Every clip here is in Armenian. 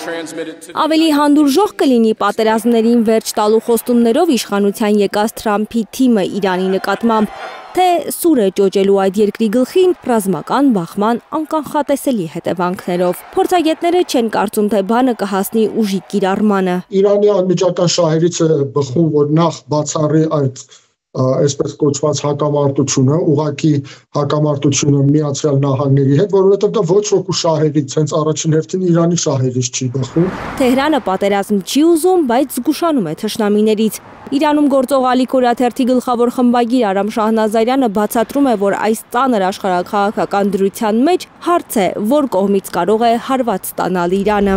Ավելի հանդուրժող կլինի պատերազմներին վերջ տալու խոստումներով իշխանության եկած Թրամփի թիմը Իրանի նկատմամբ, թե սուր է ճոճելու այդ երկրի գլխին ռազմական բախման անկանխատեսելի հետևանքներով։ Փորձագետները չեն կարծում, թե բանը կհասնի ուժի կիրառմանը։ Իրանի անմիջական շահերից է բխում, որ նախ բացառի այդ այսպես կոչված հակամարտությունը, ուղղակի հակամարտությունը Միացյալ Նահանգների հետ, որովհետև դա ոչ ոքի շահերից, հենց առաջին հերթին Իրանի շահերից չի բխում։ Թեհրանը պատերազմ չի ուզում, բայց զգուշանում է թշնամիներից։ Իրանում գործող Ալիք օրաթերթի գլխավոր խմբագիր Արամ Շահնազարյանը բացատրում է, որ այս ծանր աշխարհաքաղաքական դրության մեջ հարց է, որ կողմից կարող է հարված ստանալ Իրանը։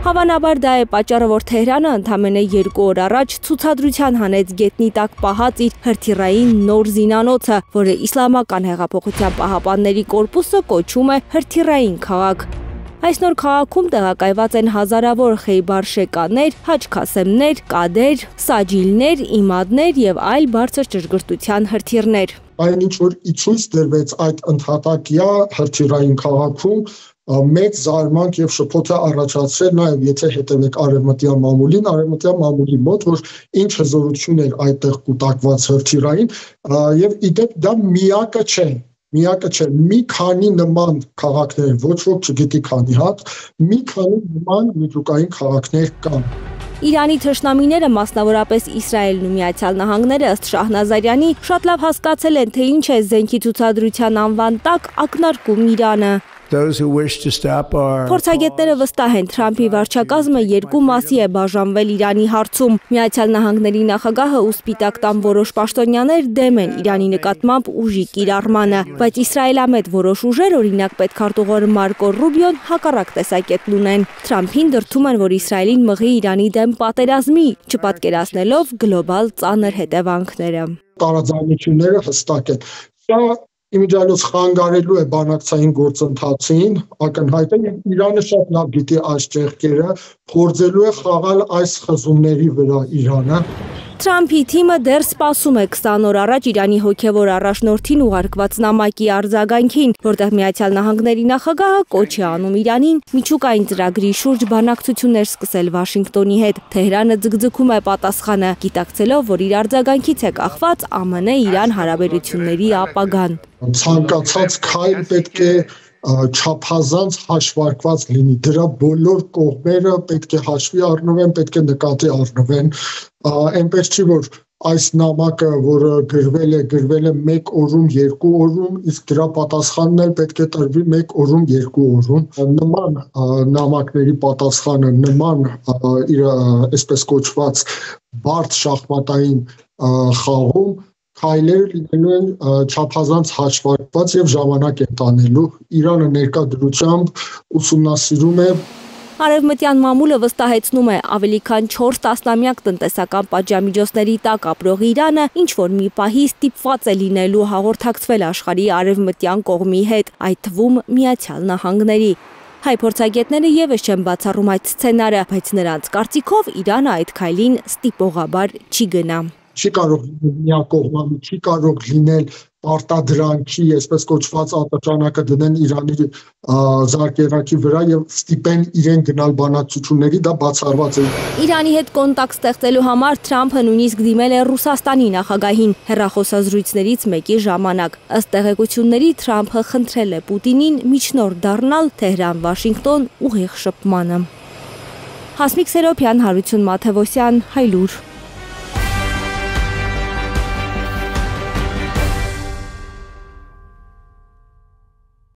Հավանաբար դա է պատճառը, որ Թեհրանը ընդամենը 2 օր առաջ ցուցադրության հանեց գետնի տակ պահած իր հրթիռային նոր զինանոցը, որը Իսլամական հեղափոխության պահապանների կորպուսը կոչում է հրթիռային քաղաք։ Այս նոր քաղաքում տեղակայված են հազարավոր Խեյբար շեկաներ, հաջ-քասեմներ, կադեր, սաջիլներ, իմադներ եւ այլ բարձր ճշգրտության հրթիռներ։ Այն ինչ որ ի ցույց դրվեց այդ ընդհատակյա հրթիռային քաղաքում մեծ զարմանք եւ շփոթ է առաջացրել նաեւ եթե հետևեք արևմտյան մամուլի մոտ, որ ինչ հզորություն էր այդտեղ կուտակված հրթիռային եւ իդեպ դա միակը չէ, մի քանի նման քաղաքներ, ոչ ոք չգիտի քանի հատ, մի քանի նման միջուկային քաղաքներ կան։ Իրանի թշնամիները, մասնավորապես Իսրայելն ու Միացյալ Նահանգները, ըստ Շահնազարյանի, շատ լավ հասկացել են, թե ինչ է զենքի ցուցադրության անվան տակ ակնարկում Իրանը։ Փորձագետները վստահ են, Թրամփի վարչակազմը երկու մասի է բաժանվել Իրանի հարցում։ Միացյալ Նահանգների նախագահը ու Սպիտակ տան որոշ պաշտոնյաներ դեմ են Իրանի նկատմամբ ուժի կիրառմանը, բայց իսրայելամետ որոշ ուժեր, օրինակ պետքարտուղար Մարկո Ռուբիոն, հակառակ տեսակետն ունեն։ Թրամփին դրդում են, որ Իսրայելին մղի Իրանի դեմ պատերազմի, չպատկերացնելով գլոբալ ծանր հետևանքները։ Տարաձայնությունները հստակ են։ Իմիջիայլոց խանգարելու է բանակցային գործընթացին, ակնհայտ է, եւ Իրանը շատ լավ գիտի այս ճեղքերը, փորձելու է խաղալ այս խզումների վրա Իրանը։ Թրամփի թիմը դեռ սպասում է 20 օր առաջ Իրանի հոգևոր առաջնորդին ուղարկված նամակի արձագանքին, որտեղ Միացյալ Նահանգների նախագահը կոչ է անում Իրանին միջուկային ծրագրի շուրջ բանակցություններ սկսել Վաշինգտոնի հետ։ Թեհրանը ձգձգում է պատասխանը, գիտակցելով, որ իր արձագանքից է կախված ԱՄՆ-Իրան հարաբերությունների ապագան։ Ցանկացած քայլ պետք է չափազանց հաշվարկված լինի, դրա բոլոր կողմերը պետք է հաշվի առնվեն, պետք է նկատի առնվեն, այնպես չի, որ այս նամակը, որը գրվել է 1 օրում, 2 օրում, իսկ դրա պատասխանն էլ պետք է տրվի 1 օրում, 2 օրում։ Նման նամակների պատասխանը, նման այսպես կոչված բարդ շախմատային խաղում քայլեր լինելու են չափազանց հաշվարկված եւ ժամանակ են տանելու։ Իրանը ներկա դրությամբ ուսումնասիրում է։ Արևմտյան մամուլը վստահեցնում է, ավելի քան 4 տասնամյակ տնտեսական պատժամիջոցների տակ ապրող Իրանը ինչ-որ մի պահի ստիպված է լինելու հաղորդակցվել աշխարհի արևմտյան կողմի հետ, այդ թվում Միացյալ Նահանգների։ Հայ փորձագետները եւս չեն բացառում այդ սցենարը, բայց նրանց կարծիքով Իրանը այդ քայլին ստիպողաբար չի գնա։ Չի կարող լինել միակողմանի, չի կարող լինել պարտադրանքի, այսպես կոչված արտաճանակը դնեն Իրանի զարկերակի վրա եւ ստիպեն իրեն գնալ բանակցությունների, դա բացառված է։ Իրանի հետ կոնտակտ ստեղծելու համար Թրամփը նույնիսկ դիմել է Ռուսաստանի նախագահին հեռախոսազրույցներից մեկի ժամանակ։ Ըստ տեղեկությունների Թրամփը խնդրել է Պուտինին միջնորդ դառնալ Թեհրան-Վաշինգտոն ուղիղ շփմանը։ Հասմիկ Սերոբյան, Հարություն Մաթևոսյան, Հայլուր։